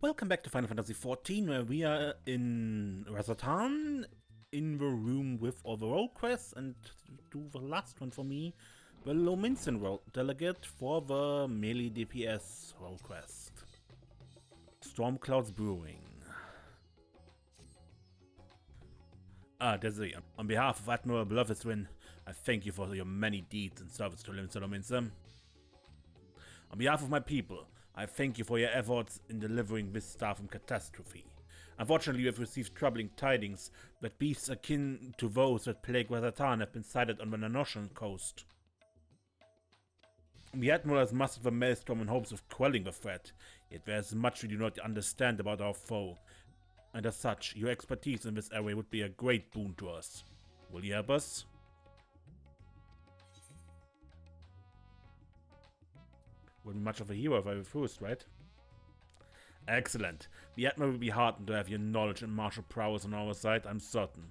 Welcome back to Final Fantasy XIV, where we are in Razatan, in the room with all the role quests, and do the last one for me, the Lominsa delegate for the melee DPS role quest. Storm Clouds Brewing. Desiree, on behalf of Admiral Merlwyb Bloefhiswyn, I thank you for your many deeds in service to Limsa Lominsa. On behalf of my people, I thank you for your efforts in delivering this star from catastrophe. Unfortunately, we have received troubling tidings that beasts akin to those that plague Razatan have been sighted on the Nanoshan coast. The Admiral has mustered the maelstrom in hopes of quelling the threat, yet there is much we do not understand about our foe, and as such, your expertise in this area would be a great boon to us. Will you help us? Wouldn't be much of a hero if I refused, right? Excellent. The Admiral will be heartened to have your knowledge and martial prowess on our side, I'm certain.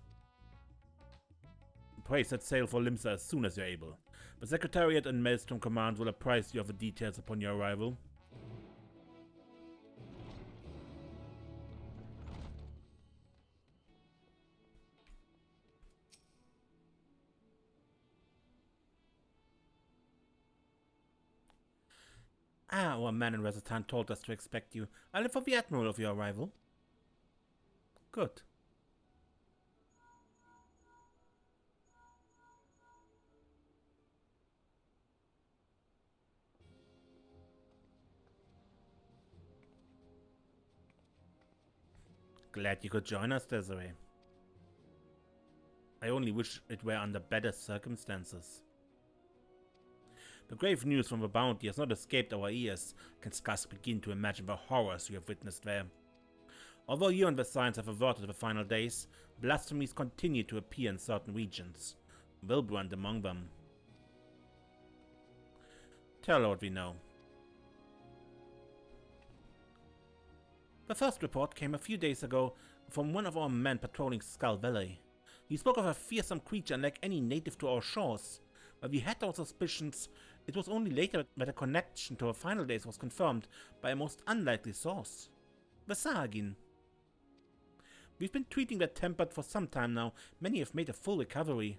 Pray set sail for Limsa as soon as you're able. The Secretariat and Maelstrom Command will apprise you of the details upon your arrival. Our man in Razatan told us to expect you. I'll inform the Admiral of your arrival. Good. Glad you could join us, Desiree. I only wish it were under better circumstances. The grave news from the bounty has not escaped our ears. I can scarce begin to imagine the horrors we have witnessed there. Although you and the Science have averted the final days, blasphemies continue to appear in certain regions, Wilbrand among them. Tell her what we know. The first report came a few days ago from one of our men patrolling Skull Valley. He spoke of a fearsome creature unlike any native to our shores. While we had our suspicions, it was only later that a connection to our final days was confirmed by a most unlikely source. The Sahagin. We've been treating that tempered for some time now. Many have made a full recovery.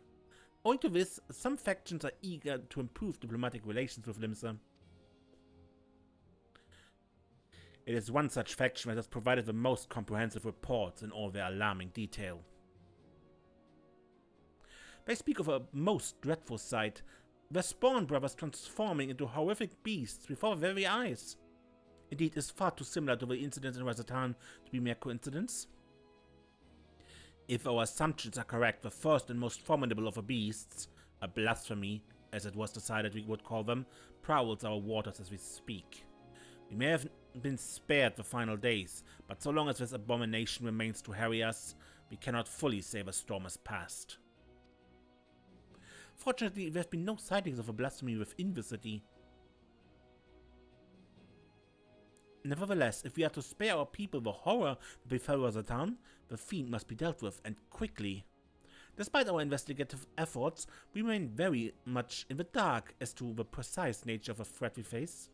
Owing to this, some factions are eager to improve diplomatic relations with Limsa. It is one such faction that has provided the most comprehensive reports in all their alarming detail. They speak of a most dreadful sight, their spawn brothers transforming into horrific beasts before our very eyes. Indeed, it is far too similar to the incidents in Razatan to be mere coincidence. If our assumptions are correct, the first and most formidable of the beasts, a blasphemie, as it was decided we would call them, prowls our waters as we speak. We may have been spared the final days, but so long as this abomination remains to harry us, we cannot fully say the storm has passed. Fortunately, there have been no sightings of a blasphemy within the city. Nevertheless, if we are to spare our people the horror that befell Razatan, the fiend must be dealt with, and quickly. Despite our investigative efforts, we remain very much in the dark as to the precise nature of the threat we face.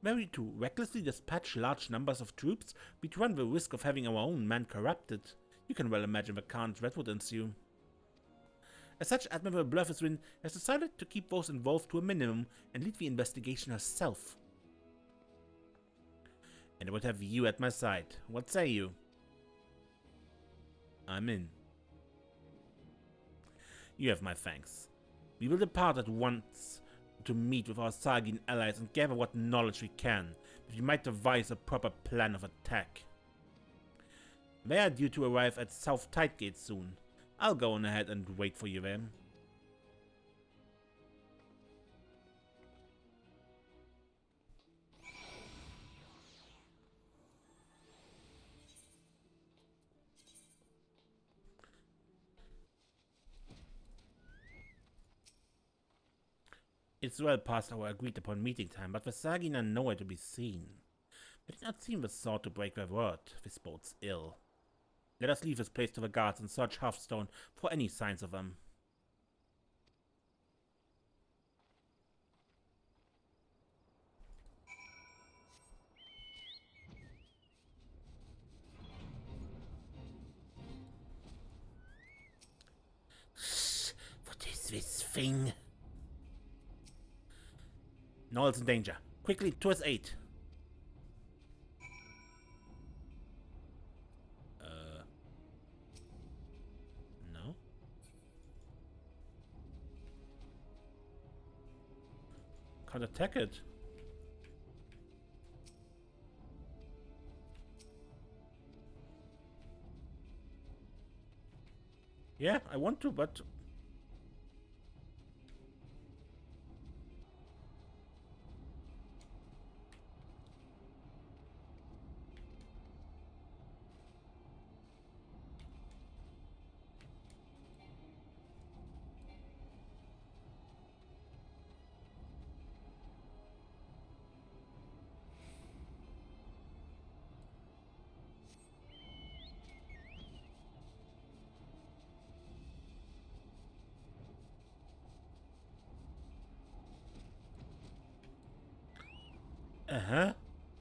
Were we to recklessly dispatch large numbers of troops, we'd run the risk of having our own men corrupted. You can well imagine the carnage that would ensue. As such, Admiral Bloefhiswyn has decided to keep those involved to a minimum and lead the investigation herself. And I would have you at my side. What say you? I'm in. You have my thanks. We will depart at once to meet with our Sahagin allies and gather what knowledge we can, that we might devise a proper plan of attack. They are due to arrive at South Tidegate soon. I'll go on ahead and wait for you there. It's well past our agreed upon meeting time, but the Sahagin are nowhere to be seen. They did not seem the sort to break their word. This bodes ill. Let us leave this place to the guards and search Hearthstone for any signs of them. thing. Noel's in danger. Quickly, to his aid. No. Can't attack it. Yeah, I want to, but...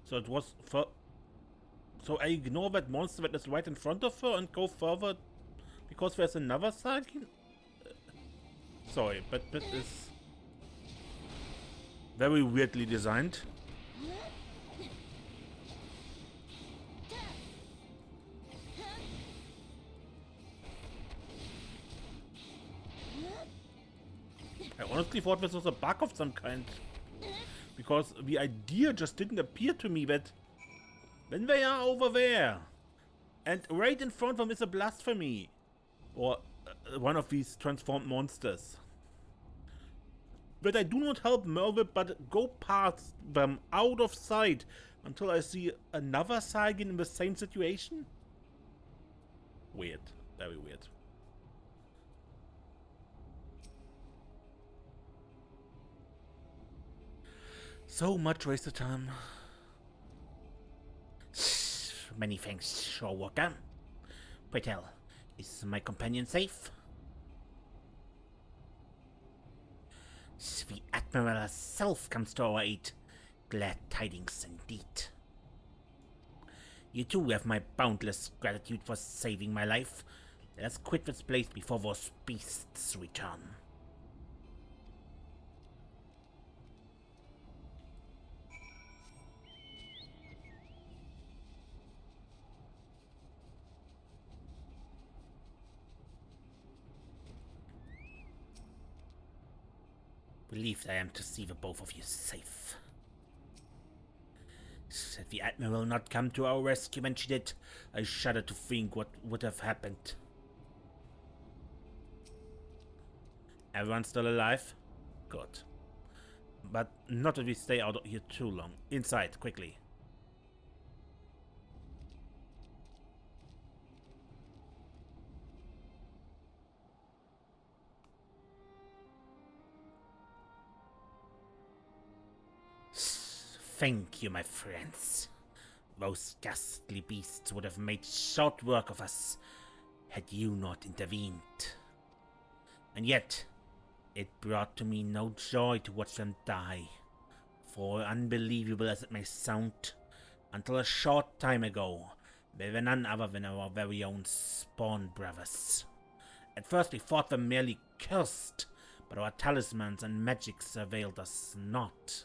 So it was for... So I ignore that monster that is right in front of her and go further because there's another Sahagin? Sorry, but that is very weirdly designed. I honestly thought this was a bug of some kind. Because the idea just didn't appear to me that when they are over there and right in front of them is a blasphemie or one of these transformed monsters, that I do not help Merlwyb but go past them out of sight until I see another Sahagin in the same situation? Weird. Very weird. So much wasted time. Many thanks, shore walker. Pray tell, is my companion safe? The Admiral herself comes to our aid. Glad tidings indeed. You too have my boundless gratitude for saving my life. Let us quit this place before those beasts return. Relieved I am to see the both of you safe. Had the Admiral not come to our rescue when she did, I shudder to think what would have happened. Everyone still alive? Good. But not if we stay out here too long. Inside, quickly. Thank you, my friends. Those ghastly beasts would have made short work of us had you not intervened. And yet, it brought to me no joy to watch them die. For unbelievable as it may sound, until a short time ago, they were none other than our very own spawn brothers. At first we thought them merely cursed, but our talismans and magics availed us not.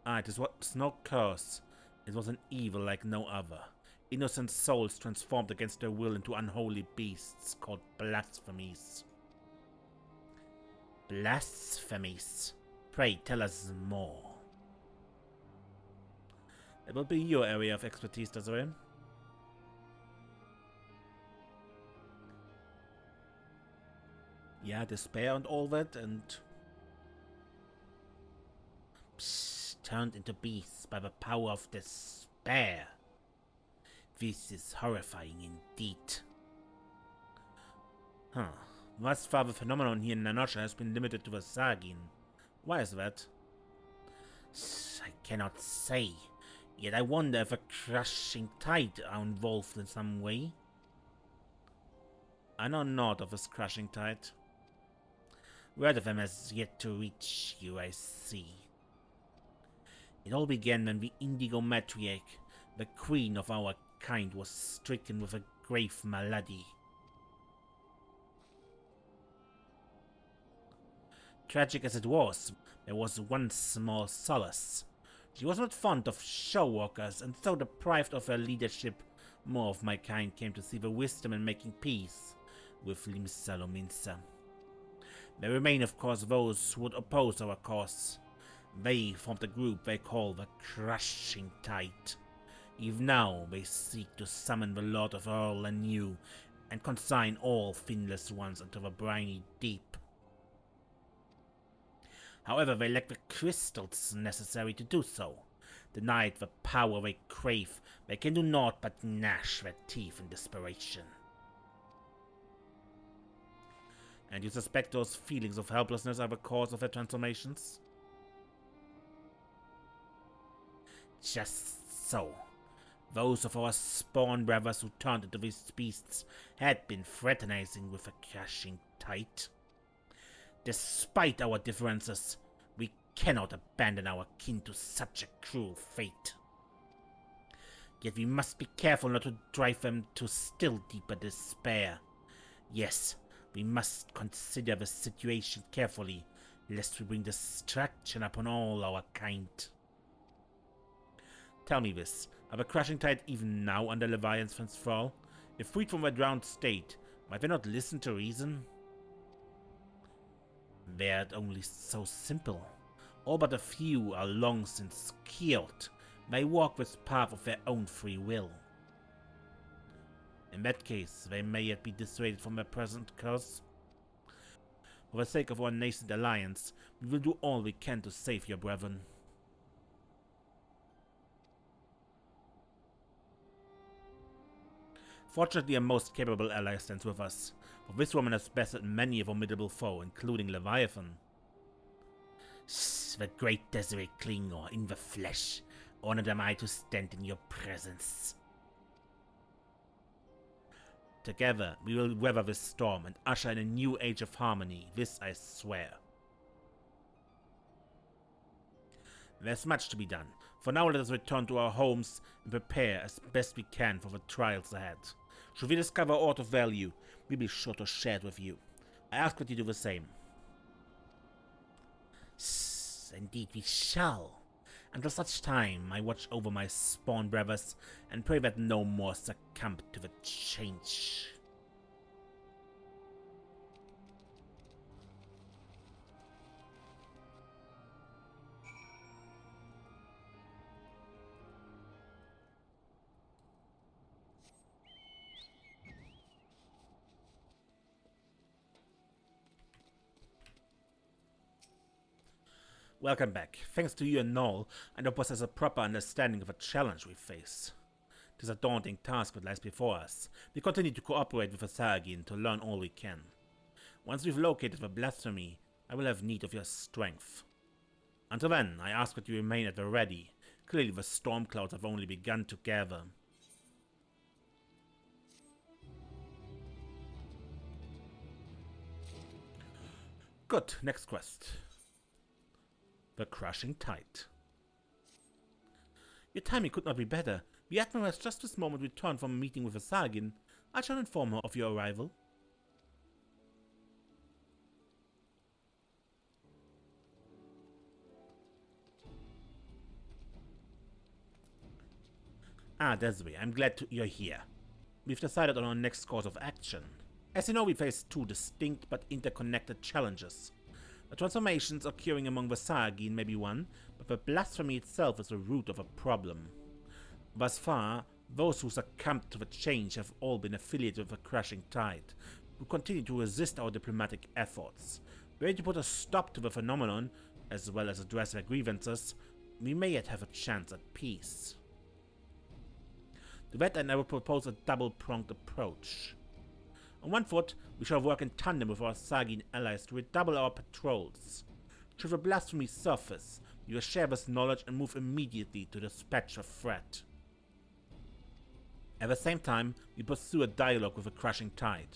It was no curse. It was an evil like no other. Innocent souls transformed against their will into unholy beasts called blasphemies. Blasphemies? Pray tell us more. It will be your area of expertise, Desiree. Yeah, despair and all that, and... turned into beasts by the power of despair. This is horrifying indeed. Thus far the phenomenon here in Nanosha has been limited to the Sahagin. Why is that? I cannot say, yet I wonder if a crushing tide are involved in some way. I know naught of this crushing tide. Word of them has yet to reach you, I see. It all began when the Indigo Matriarch, the queen of our kind, was stricken with a grave malady. Tragic as it was, there was one small solace. She was not fond of show walkers, and so deprived of her leadership, more of my kind came to see the wisdom in making peace with Limsa Lominsa. There remain, of course, those who would oppose our cause. They formed a group they call the Crushing Tide. Even now, they seek to summon the Lord of Earl anew, and consign all finless ones into the briny deep. However, they lack the crystals necessary to do so. Denied the power they crave, they can do naught but gnash their teeth in desperation. And you suspect those feelings of helplessness are the cause of their transformations? Just so. Those of our spawn brothers who turned into these beasts had been fraternizing with the Crushing Tide. Despite our differences, we cannot abandon our kin to such a cruel fate. Yet we must be careful not to drive them to still deeper despair. Yes, we must consider the situation carefully, lest we bring destruction upon all our kind. Tell me this, are the Crushing Tide even now under Leviathan's thrall? If freed from their drowned state, might they not listen to reason? Were it only so simple. All but a few are long since killed. They walk this path of their own free will. In that case, they may yet be dissuaded from their present curse. For the sake of our nascent alliance, we will do all we can to save your brethren. Fortunately, a most capable ally stands with us, for this woman has bested many a formidable foe, including Leviathan. The great Desiree Klingor in the flesh, honored am I to stand in your presence. Together, we will weather this storm and usher in a new age of harmony, this I swear. There's much to be done. For now, let us return to our homes and prepare as best we can for the trials ahead. Should we discover aught of value, we'll be sure to share it with you. I ask that you do the same. Indeed we shall. Until such time, I watch over my spawn brothers and pray that no more succumb to the change. Welcome back. Thanks to you and Noel, I now possess a proper understanding of the challenge we face. It is a daunting task that lies before us. We continue to cooperate with the Sahagin to learn all we can. Once we've located the blasphemie, I will have need of your strength. Until then, I ask that you remain at the ready. Clearly the storm clouds have only begun to gather. Good, next quest. The Crushing Tide. Your timing could not be better. The Admiral has just this moment returned from a meeting with the Sahagin. I shall inform her of your arrival. Ah, Desiree, I'm glad you're here. We've decided on our next course of action. As you know, we face two distinct but interconnected challenges. The transformations occurring among the Sahagin may be one, but the blasphemy itself is the root of a problem. Thus far, those who succumbed to the change have all been affiliated with the Crushing Tide, who continue to resist our diplomatic efforts. Were to put a stop to the phenomenon, as well as address their grievances, we may yet have a chance at peace. To that end, I will propose a double-pronged approach. On one foot, we shall work in tandem with our Sahagin allies to redouble our patrols. Should the blasphemy surface, we will share this knowledge and move immediately to dispatch the threat. At the same time, we pursue a dialogue with the Crushing Tide.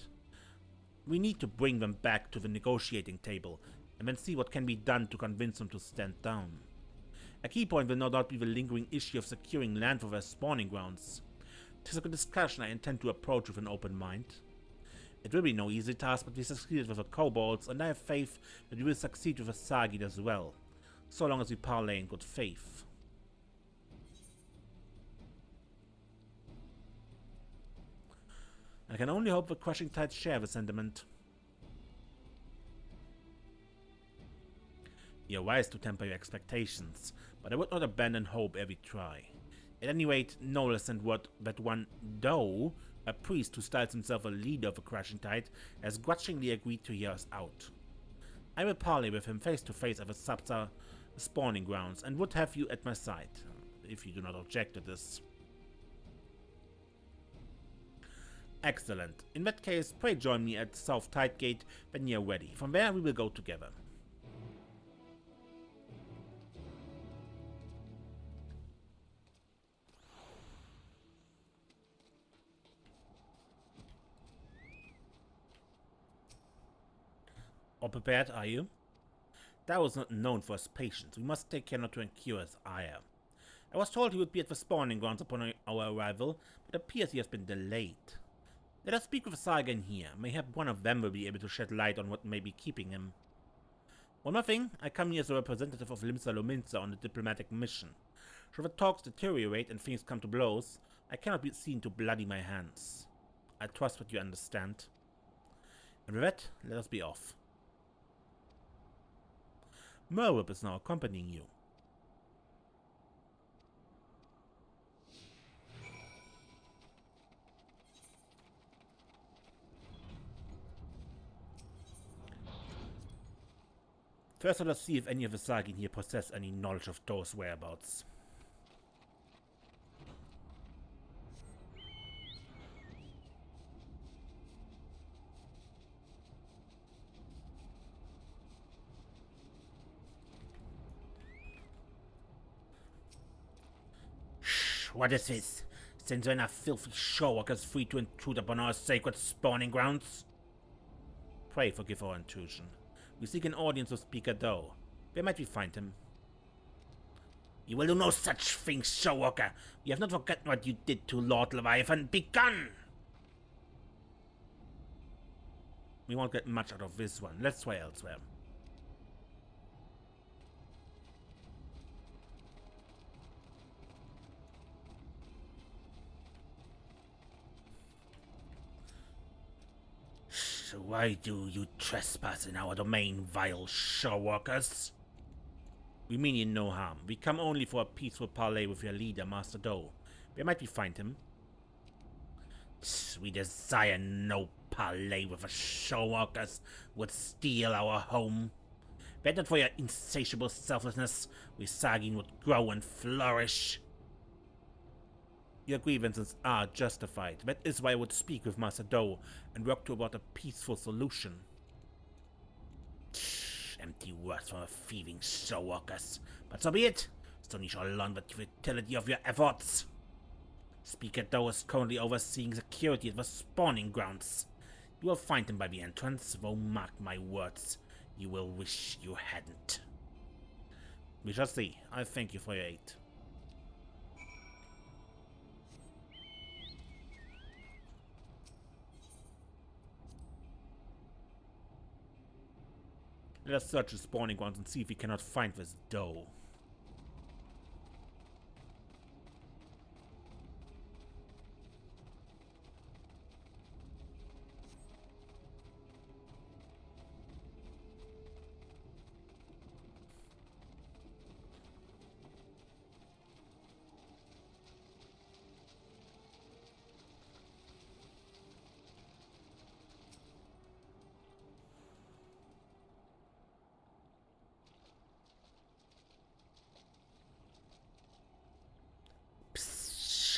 We need to bring them back to the negotiating table, and then see what can be done to convince them to stand down. A key point will no doubt be the lingering issue of securing land for their spawning grounds. It is a discussion I intend to approach with an open mind. It will be no easy task, but we succeeded with the kobolds, and I have faith that we will succeed with the Sahagin as well, so long as we parley in good faith. I can only hope the Crushing Tides share the sentiment. You're wise to temper your expectations, but I would not abandon hope every try. At any rate, no less than what that one Doe, a priest who styles himself a leader of the Crushing Tide, has grudgingly agreed to hear us out. I will parley with him face to face at the Sapsa spawning grounds, and would have you at my side, if you do not object to this. Excellent. In that case, pray join me at South Tide Gate when you are ready. From there we will go together. All prepared, are you? That was not known for his patience. We must take care not to incur his ire. I was told he would be at the spawning grounds upon our arrival, but it appears he has been delayed. Let us speak with Sahagin here. Mayhap one of them will be able to shed light on what may be keeping him. One more thing, I come here as a representative of Limsa Lominsa on a diplomatic mission. Should the talks deteriorate and things come to blows, I cannot be seen to bloody my hands. I trust that you understand. And with that, let us be off. Merlwyb is now accompanying you. First, let us see if any of the Sahagin here possess any knowledge of those whereabouts. Shh, what is this? Since when are filthy showworkers free to intrude upon our sacred spawning grounds? Pray forgive our intrusion. We seek an audience with Speaker Doe. Where might we find him? You will do no such thing, showworker. We have not forgotten what you did to Lord Leviathan. Begone! We won't get much out of this one. Let's try elsewhere. So why do you trespass in our domain, vile showworkers? We mean you no harm. We come only for a peaceful parley with your leader, Master Doe. Where might we find him? We desire no parley with the showworkers who would steal our home. Were it not for your insatiable selflessness, we Sahagin would grow and flourish. Your grievances are justified. That is why I would speak with Master Doe and work toward a peaceful solution. Empty words from a thieving showworkers. But so be it. Soon you shall learn the futility of your efforts. Speaker Doe is currently overseeing security at the spawning grounds. You will find him by the entrance, though mark my words, you will wish you hadn't. We shall see. I thank you for your aid. Let us search the spawning grounds and see if we cannot find this Doe.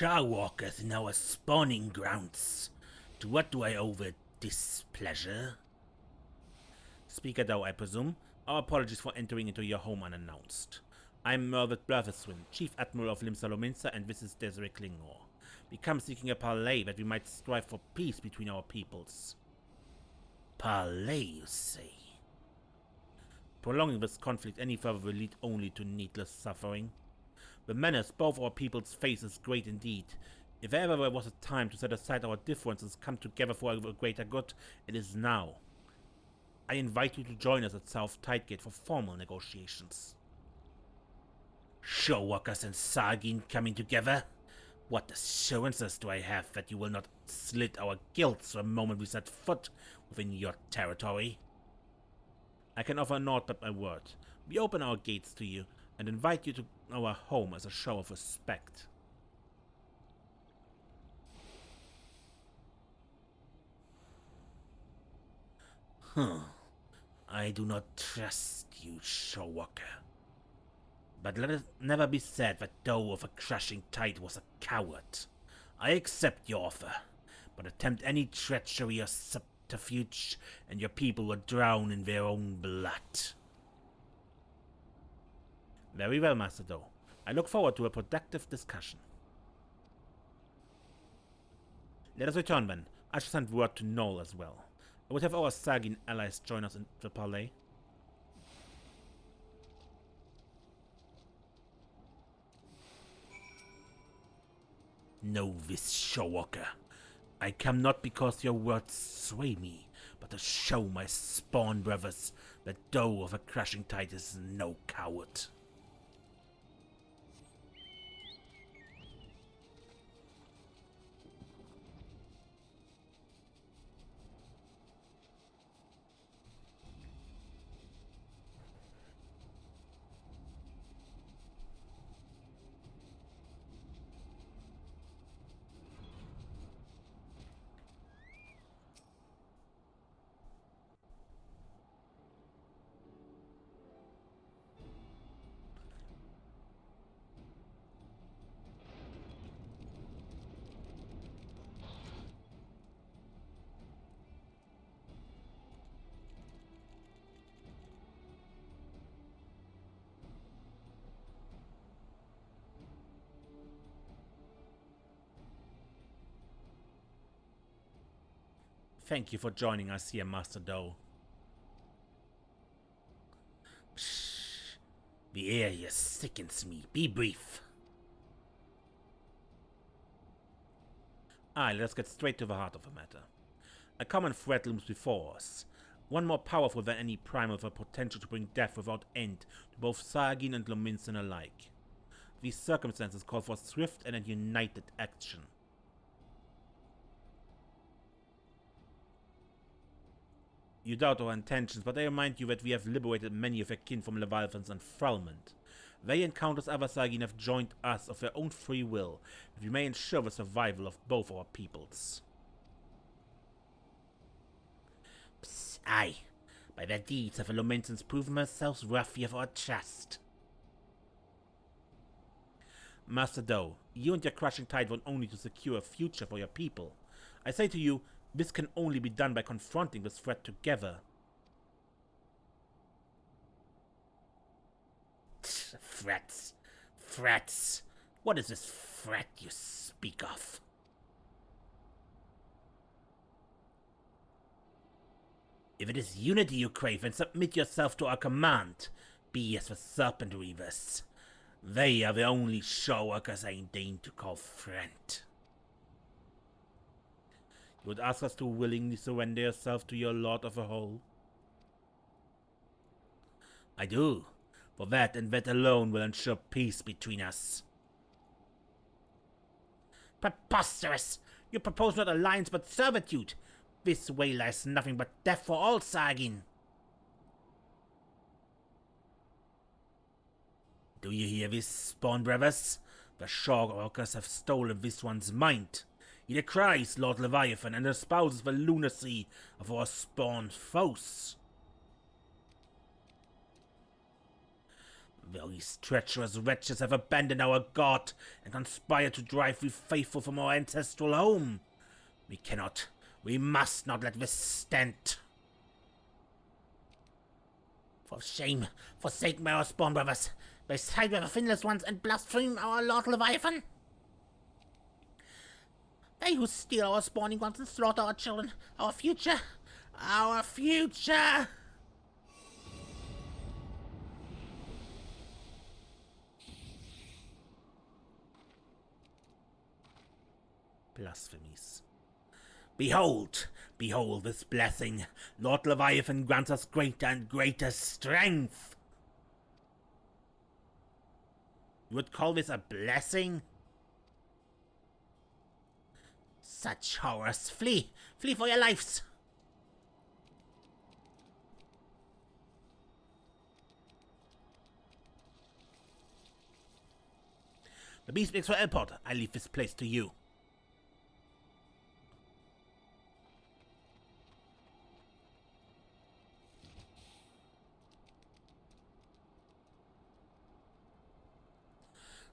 Showworkers in our spawning grounds. To what do I owe the displeasure? Speaker Doe, I presume. Our apologies for entering into your home unannounced. I'm Merlwyb Bloefhiswyn, Chief Admiral of Limsa Lominsa, and this is Desiree Klingor. We come seeking a parley that we might strive for peace between our peoples. Parley, you say? Prolonging this conflict any further will lead only to needless suffering. The menace both our peoples face is great indeed. If ever there was a time to set aside our differences and come together for a greater good, it is now. I invite you to join us at South Tidegate for formal negotiations. Showwalkers and Sahagin coming together? What assurances do I have that you will not slit our guilts the moment we set foot within your territory? I can offer naught but my word. We open our gates to you and invite you to our home as a show of respect. I do not trust you, Showwalker. But let it never be said that Doe of a Crushing Tide was a coward. I accept your offer, but attempt any treachery or subterfuge, and your people will drown in their own blood. Very well, Master Doe. I look forward to a productive discussion. Let us return then. I shall send word to Knoll as well. I would have our Sahagin allies join us in the parley. Know this, Showwalker. I come not because your words sway me, but to show my spawn brothers that Doe of a Crushing Tide is no coward. Thank you for joining us here, Master Doe. Psh, the air here sickens me. Be brief. Aye, let's get straight to the heart of the matter. A common threat looms before us, one more powerful than any primal with a potential to bring death without end to both Sahagin and Lominsa alike. These circumstances call for swift and united action. You doubt our intentions, but I remind you that we have liberated many of your kin from Leviathan's enthrallment. They encounters other Sahagin have joined us of their own free will, if we may ensure the survival of both our peoples. Psst, aye. By their deeds have the Lominsans proven themselves worthy of our trust. Master Doe, you and your Crushing Tide want only to secure a future for your people. I say to you, this can only be done by confronting this threat together. Threats. Threats. What is this threat you speak of? If it is unity you crave, then submit yourself to our command. Be as the Serpent Reavers. They are the only showworkers I deign to call friend. You would ask us to willingly surrender yourself to your Lord of the Whole? I do, for that and that alone will ensure peace between us. Preposterous! You propose not alliance but servitude. This way lies nothing but death for all Sahagin. Do you hear this, spawn brothers? The showworkers have stolen this one's mind. He decries Lord Leviathan and espouses the lunacy of our spawn foes. These treacherous wretches have abandoned our god and conspired to drive the faithful from our ancestral home. We must not let this stand. For shame, forsake my spawn brothers. They side with the finless ones and blaspheme our Lord Leviathan. They who steal our spawning ones and slaughter our children, our future, our future! blasphemies. Behold, behold this blessing. Lord Leviathan grants us greater and greater strength. You would call this a blessing? Such horrors! Flee! Flee for your lives! The beast makes for airport. I leave this place to you.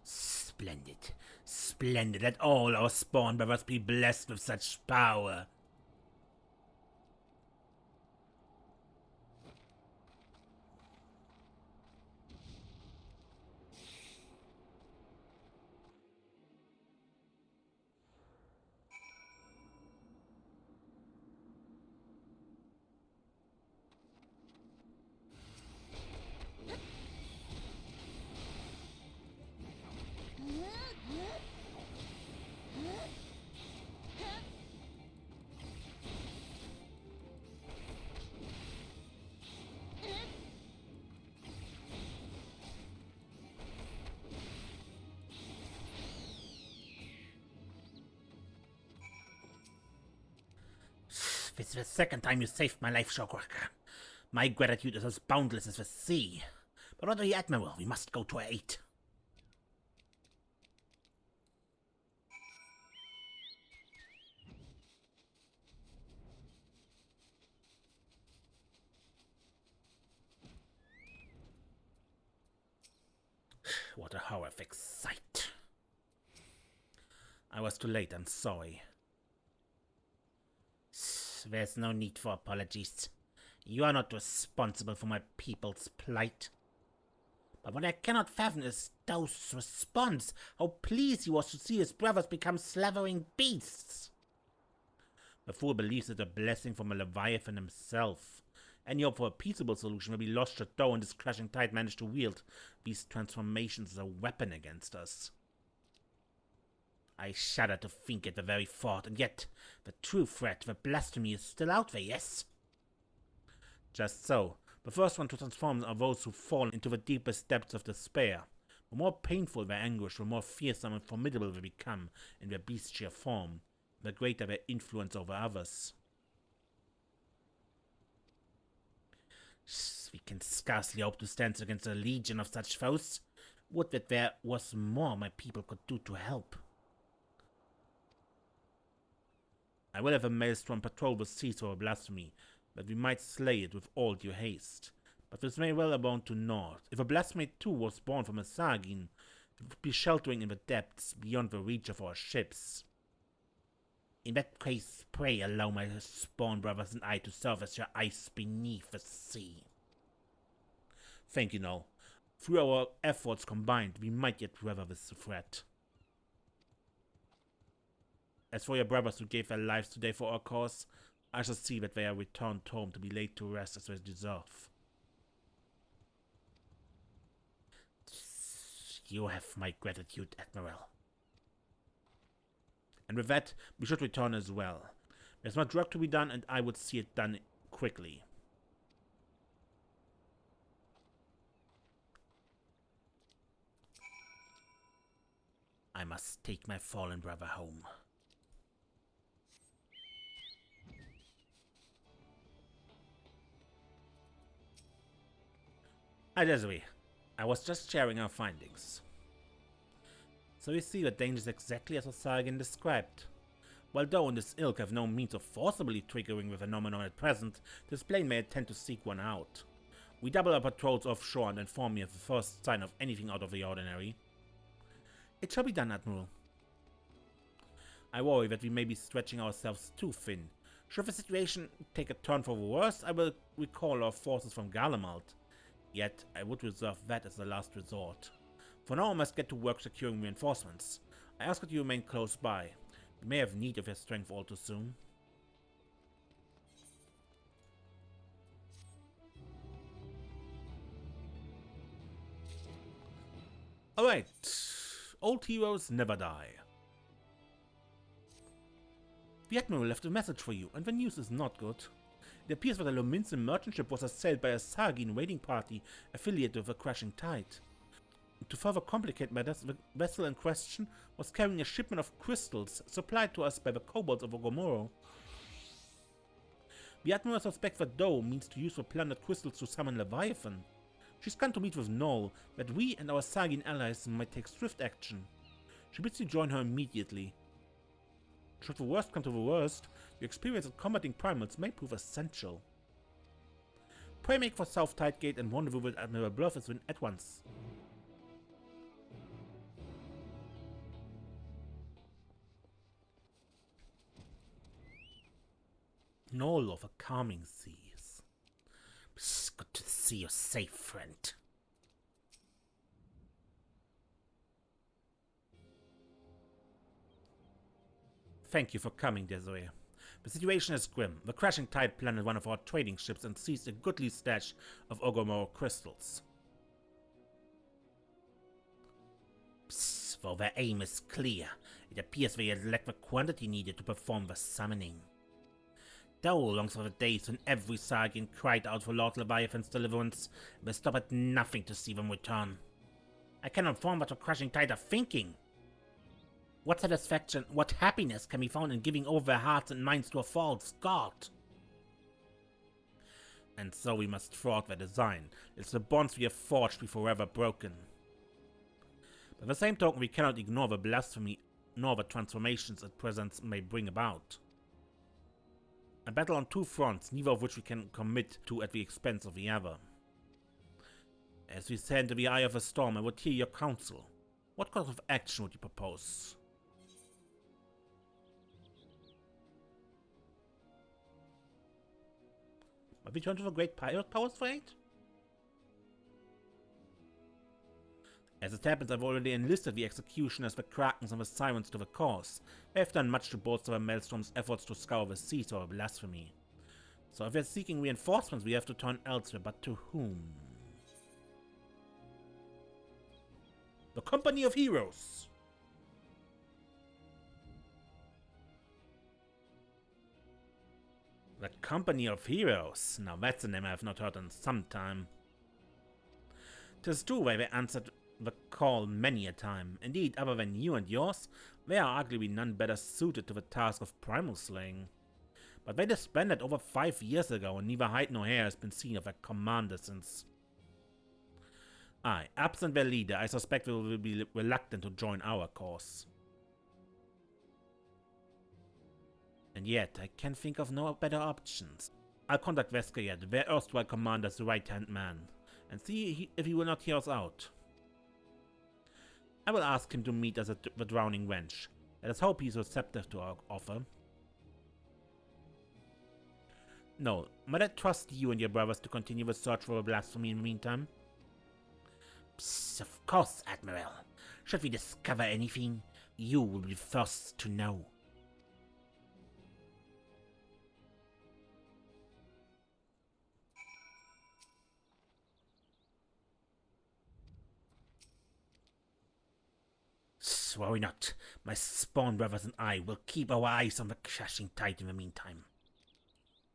Splendid. Splendid. Let all our spawn brothers be blessed with such power. This is the second time you saved my life, Shogworker. My gratitude is as boundless as the sea. But what of the Admiral? We must go to her aid. What a horrific sight. I was too late, I'm sorry. There's no need for apologies. You are not responsible for my people's plight. But what I cannot fathom is Dao's response. How pleased he was to see his brothers become slavering beasts. The fool believes it a blessing from a Leviathan himself. Any hope for a peaceable solution will be lost should Dao and his crashing tide manage to wield these transformations as a weapon against us. I shudder to think at the very thought, and yet the true threat, the blasphemy, is still out there, yes? Just so. The first one to transform are those who fall into the deepest depths of despair. The more painful their anguish, the more fearsome and formidable they become in their bestial form, the greater their influence over others. We can scarcely hope to stand against a legion of such foes. Would that there was more my people could do to help. I will have a maelstrom patrol the seas for a blasphemy, that we might slay it with all due haste. But this may well abound to naught. If a blasphemy too was born from a Sahagin, it would be sheltering in the depths beyond the reach of our ships. In that case, pray allow my spawn brothers and I to serve as your ice beneath the sea. Thank you, Null. Through our efforts combined, we might yet weather this threat. As for your brothers who gave their lives today for our cause, I shall see that they are returned home to be laid to rest as they deserve. You have my gratitude, Admiral. And with that, we should return as well. There's much work to be done, and I would see it done quickly. I must take my fallen brother home. Hi Desiree, I was just sharing our findings. So you see the dangers exactly as Sahagin described. While Dao and his ilk have no means of forcibly triggering the phenomenon at present, this plane may attempt to seek one out. We double our patrols offshore and inform me of the first sign of anything out of the ordinary. It shall be done, Admiral. I worry that we may be stretching ourselves too thin. Should the situation take a turn for the worse, I will recall our forces from Garlemald. Yet, I would reserve that as the last resort. For now, I must get to work securing reinforcements. I ask that you remain close by. We may have need of your strength all too soon. Alright. Old heroes never die. The Admiral left a message for you, and the news is not good. It appears that the Lominsa merchant ship was assailed by a Sahagin raiding party affiliated with the Crashing Tide. To further complicate matters, the vessel in question was carrying a shipment of crystals supplied to us by the kobolds of Ogomoro. The Admiral suspects that Doe means to use the plundered crystals to summon Leviathan. She's gone to meet with Noel, that we and our Sahagin allies might take swift action. She bids you join her immediately. Should the worst come to the worst, your experience in combating primals may prove essential. Pray make for South Tidegate and rendezvous with Admiral Bloefhiswyn at once. Noel of the Calming Seas. It's good to see you safe, friend. Thank you for coming, Desiree. The situation is grim. The Crashing Tide plundered one of our trading ships and seized a goodly stash of Ogomoro crystals. Though their aim is clear, it appears they had lacked the quantity needed to perform the summoning. Though longs for the days when every Sahagin cried out for Lord Leviathan's deliverance, they stop at nothing to see them return. I cannot inform what the Crashing Tide are thinking. What satisfaction, what happiness can be found in giving over their hearts and minds to a false god? And so we must thwart their design, lest the bonds we have forged be forever broken. By the same token, we cannot ignore the blasphemy nor the transformations its presence may bring about. A battle on two fronts, neither of which we can commit to at the expense of the other. As we stand in the eye of a storm, I would hear your counsel. What course of action would you propose? Might we turn to the great pirate powers for aid? As it happens, I've already enlisted the executioners, the Krakens, and the Sirens to the cause. They have done much to bolster the Maelstrom's efforts to scour the seas for blasphemy. So if we're seeking reinforcements, we have to turn elsewhere, but to whom? The Company of Heroes! The Company of Heroes? Now that's a name I have not heard in some time. 'Tis true why they answered the call many a time. Indeed, other than you and yours, they are arguably none better suited to the task of primal slaying. But they disbanded over 5 years ago, and neither hide nor hair has been seen of their commander since. Aye, absent their leader, I suspect they will be reluctant to join our cause. And yet, I can think of no better options. I'll contact Veskayet, their erstwhile commander's right-hand man, and see if he will not hear us out. I will ask him to meet us at the Drowning Wench. Let us hope he is receptive to our offer. No, might I trust you and your brothers to continue the search for a blasphemy in the meantime? Psst, of course, Admiral. Should we discover anything, you will be first to know. Worry not. My spawn brothers and I will keep our eyes on the Crashing Tide in the meantime.